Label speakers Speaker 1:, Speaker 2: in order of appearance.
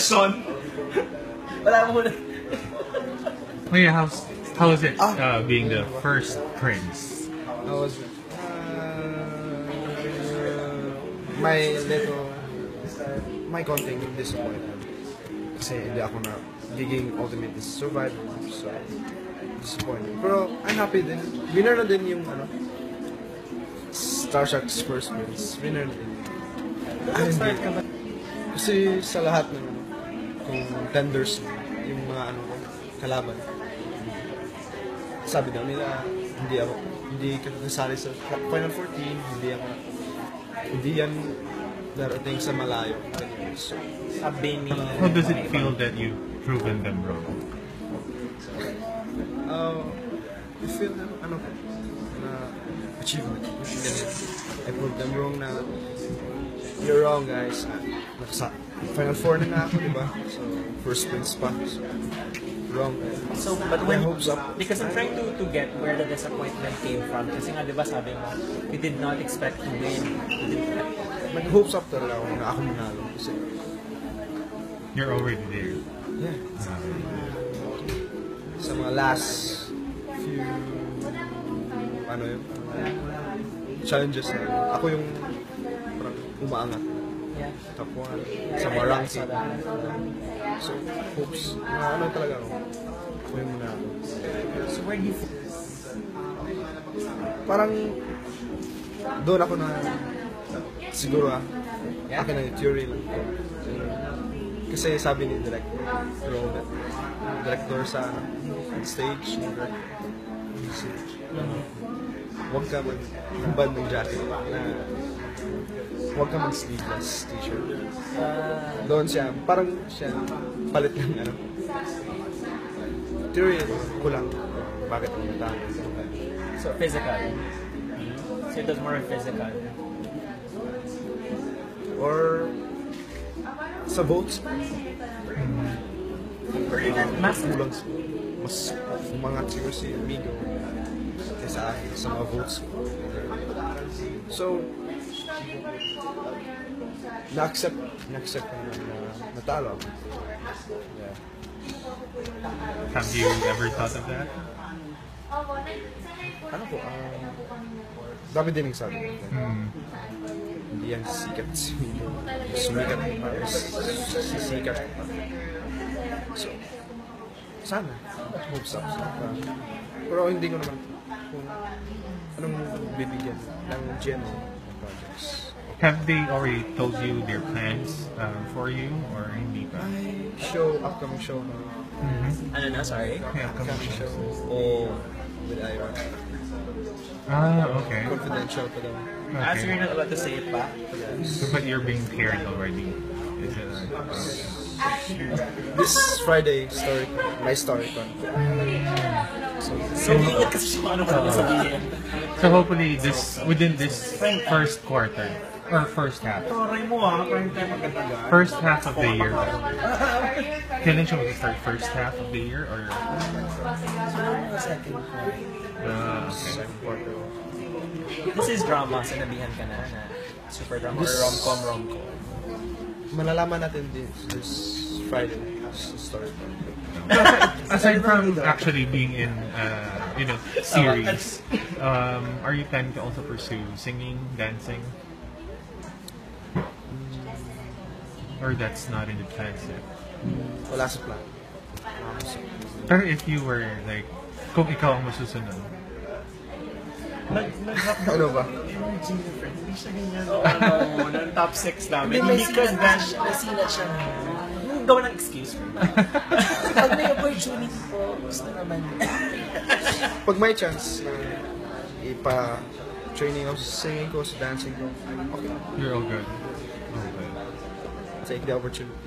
Speaker 1: question. Wala mo na.
Speaker 2: Oh yeah, how was it being the first prince?
Speaker 3: How was it? My konting disappointment. Kasi hindi ako na giging Ultimate Survivor. So, disappointed. Pero, I'm happy din. Winner na din yung, Star Shark's first prince. Winner na din. Kasi sa lahat ng, kung tenders, yung mga, kalaban. Sabi daw nila, hindi ka nasali sa Final 14, hindi yan darating sa malayo. So,
Speaker 1: Sabi ni...
Speaker 2: How does it feel that you've proven them wrong?
Speaker 3: I feel na, achievement. I proved them wrong na, you're wrong guys. Final 4 na nga ako, diba? So, first prince pa. So, wrong.
Speaker 1: So, but when...
Speaker 3: hopes up.
Speaker 1: Because I'm trying to get where the disappointment came from. Kasi nga, diba sabi mo, we did not expect to win.
Speaker 3: Nag-hopes up talaga ako na ako manalo. Kasi,
Speaker 2: You're already there.
Speaker 3: yeah. Sa mga last few challenges na ako yung parang umaangat.
Speaker 1: Yeah.
Speaker 3: Top 1 sa mga ranking. So, hopes na talaga ako. Ako yung manalo.
Speaker 1: So where do you...
Speaker 3: Parang doon ako na siguro akin na yung theory lang. Kasi sabi ni director sa stage, huwag ka mag-band ng jacket na huwag ka mag-sleeveless t-shirt. Doon siya, parang siya palit ng theory ko lang bakit ang natalo.
Speaker 1: So physical. So it was more physical.
Speaker 3: Or sa votes,
Speaker 1: Mas
Speaker 3: kulang mas umangat siguro si Amigo kaysa akin sa mga votes ko. So, na-accept na natalo ako. Yeah.
Speaker 2: Have you ever thought of that?
Speaker 3: Ano po, dami din nagsabi. Hindi yan sikat si Amigo. Sumikat pa, sisikat pa. So, sana, hopes up. Pero hindi ko naman kung anong bibigyan ng general projects.
Speaker 2: Have they already told you their plans for you or hindi pa?
Speaker 3: Upcoming show na.
Speaker 1: Ano na, sorry?
Speaker 2: Yeah,
Speaker 3: Upcoming show. O with Ira.
Speaker 2: Okay.
Speaker 3: Confidential pa daw.
Speaker 1: As you're not allowed to say it pa?
Speaker 2: So, but you're being paired already. Is it
Speaker 3: This Friday, my story con.
Speaker 1: So hindi kasi siya ano ba sabihin?
Speaker 2: So hopefully within this first quarter or first half.
Speaker 1: Toray mo prime time magkataga.
Speaker 2: First half of the year. Kailan siya mag-start? First half of the year or?
Speaker 1: Second
Speaker 2: Okay.
Speaker 3: Second quarter.
Speaker 1: This is drama, sinabihan ka na super drama or rom-com.
Speaker 3: Malalaman natin this Friday sa story con.
Speaker 2: Aside from actually being in, series, are you planning to also pursue singing, dancing? Or that's not in the plans yet?
Speaker 3: Wala sa plan.
Speaker 2: Pero if you were like, kung ikaw ang masusunod,
Speaker 3: Ano ba?
Speaker 1: Hindi siya ganyan. Ng top 6 namin. Hindi ka dash. Nasila siya. Gawa ng excuse mo.
Speaker 4: Pag may opportunity po, gusto naman.
Speaker 3: Pag may chance na ipa-training ako sa singing ko, sa dancing ko, okay.
Speaker 2: you're all good. Okay.
Speaker 3: Take the opportunity.